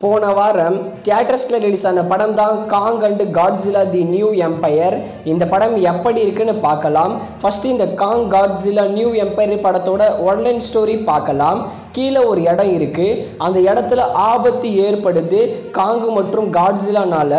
போன வாரம் தியேட்டர்ஸில் ரிலீஸ் ஆன படம் தான் Kong and Godzilla the New Empire. இந்த படம் எப்படி இருக்குன்னு பார்க்கலாம். ஃபஸ்ட்டு இந்த காங் காட்ஸில்லா நியூ எம்பையர் படத்தோட ஒன்லைன் ஸ்டோரி பார்க்கலாம். கீழே ஒரு இடம் இருக்குது. அந்த இடத்துல ஆபத்து ஏற்படுது காங்கு மற்றும் காட்ஸில்லானால.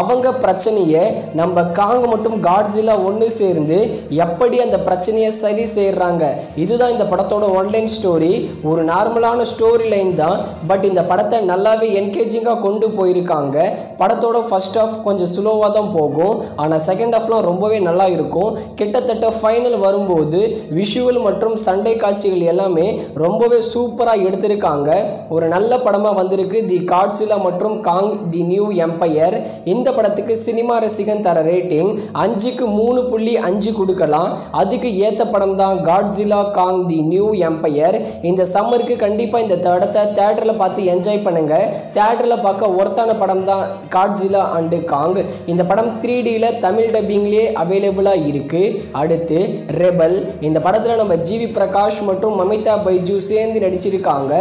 அவங்க பிரச்சனையை நம்ம காங் மற்றும் காட்ஸில்லா ஒன்று சேர்ந்து எப்படி அந்த பிரச்சனையை சரி செய்கிறாங்க. இதுதான் இந்த படத்தோட ஒன்லைன் ஸ்டோரி. ஒரு நார்மலான ஸ்டோரி லைன் தான், பட் இந்த படத்தை நல்லாவே என்கேஜிங்காக கொண்டு போயிருக்காங்க. படத்தோட ஃபர்ஸ்ட் ஹாஃப் கொஞ்சம் ஸ்லோவாக தான் போகும், ஆனால் செகண்ட் ஹாஃப்லாம் ரொம்பவே நல்லா இருக்கும். கிட்டத்தட்ட ஃபைனல் வரும்போது விஷுவல் மற்றும் சண்டை காட்சிகள் எல்லாமே ரொம்பவே சூப்பராக எடுத்திருக்காங்க. ஒரு நல்ல படமாக வந்திருக்கு தி காட்ஸில்லா மற்றும் காங் தி நியூ எம்பையர். இந்த படத்துக்கு சினிமா ரசிகன் தர ரேட்டிங் 5க்கு 3.5 கொடுக்கலாம். அதுக்கு ஏற்ற படம் தான் காட்ஸில்லா காங் தி நியூ எம்பையர். இந்த சம்மருக்கு கண்டிப்பாக இந்த படத்தை தேட்டரில் பார்த்து என்ஜாய் பண்ணுங்க. தியேட்டரில் பார்க்க ஒர்த்தான படம் தான் காட்ஸில்லா அண்டு காங். இந்த படம் 3Dயில் தமிழ் டப்பிங்லேயே அவைலபிளாக இருக்குது. அடுத்து ரெபல். இந்த படத்தில் நம்ம ஜிவி பிரகாஷ் மற்றும் மமிதா பைஜு சேர்ந்து நடிச்சிருக்காங்க.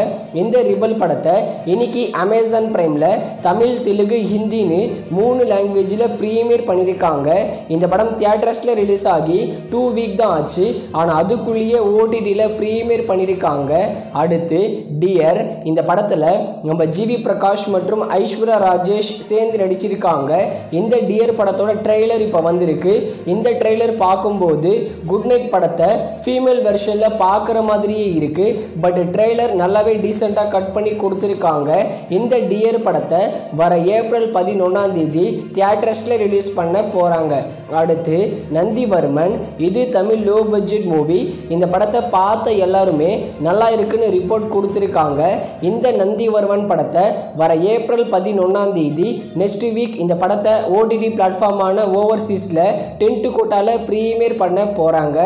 இந்த ரெபல் படத்தை இன்னைக்கு அமேசான் பிரைமில் தமிழ், தெலுங்கு, ஹிந்தின்னு 3 லாங்குவேஜில் ப்ரீமியர் பண்ணியிருக்காங்க. இந்த படம் தியேட்டர்ஸில் ரிலீஸ் ஆகி 2 வீக் தான் ஆச்சு, ஆனால் அதுக்குள்ளேயே OTTயில் ப்ரீமியர் பண்ணியிருக்காங்க. அடுத்து டியர். இந்த படத்தில் நம்ம ஜிவி பிரகாஷ் மற்றும் ஐஸ்வர்யா ராஜேஷ் சேர்ந்து நடிச்சிருக்காங்க. இந்த டியர் படத்தோட ட்ரெய்லர் இப்போ வந்திருக்கு. இந்த ட்ரெய்லர் பார்க்கும்போது குட் நைட் படத்தை ஃபீமேல் வெர்ஷனில் பார்க்குற மாதிரியே இருக்குது, பட் ட்ரெய்லர் நல்லாவே டீசெண்டாக கட் பண்ணி கொடுத்துருக்காங்க. இந்த டியர் படத்தை வர ஏப்ரல் 11 தியேட்டர்ஸில் ரிலீஸ் பண்ண போகிறாங்க. அடுத்து நந்திவர்மன். இது தமிழ் லோ பட்ஜெட் மூவி. இந்த படத்தை பார்த்த எல்லாருமே நல்லா இருக்குன்னு ரிப்போர்ட் கொடுத்துருக்காங்க. இந்த நந்திவர்மன் படத்தை வர ஏப்ரல் 11 நெக்ஸ்ட் வீக் இந்த படத்தை OTT பிளாட்ஃபார்மான ஓவர்சீஸில் டென்ட் கோட்டாவில் ப்ரீமியர் பண்ண போகிறாங்க.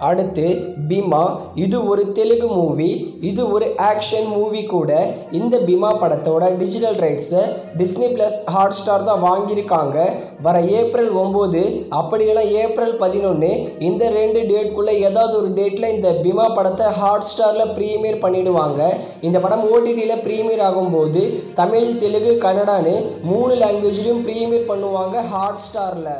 அடுத்து பீமா. இது ஒரு தெலுங்கு மூவி. இது ஒரு ஆக்ஷன் மூவி கூட. இந்த பீமா படத்தோட டிஜிட்டல் ரைட்ஸை டிஸ்னி ப்ளஸ் ஹாட்ஸ்டார் தான் வாங்கியிருக்காங்க. வர ஏப்ரல் 9 அப்படி இல்லைனா ஏப்ரல் 11 இந்த 2 டேட்குள்ளே ஏதாவது ஒரு டேட்டில் இந்த பீமா படத்தை ஹாட்ஸ்டாரில் ப்ரீமியர் பண்ணிவிடுவாங்க. இந்த படம் OTTயில் ப்ரீமியர் ஆகும்போது தமிழ், தெலுங்கு, கன்னடான்னு 3 லாங்குவேஜ்லையும் ப்ரீமியர் பண்ணுவாங்க ஹாட்ஸ்டாரில்.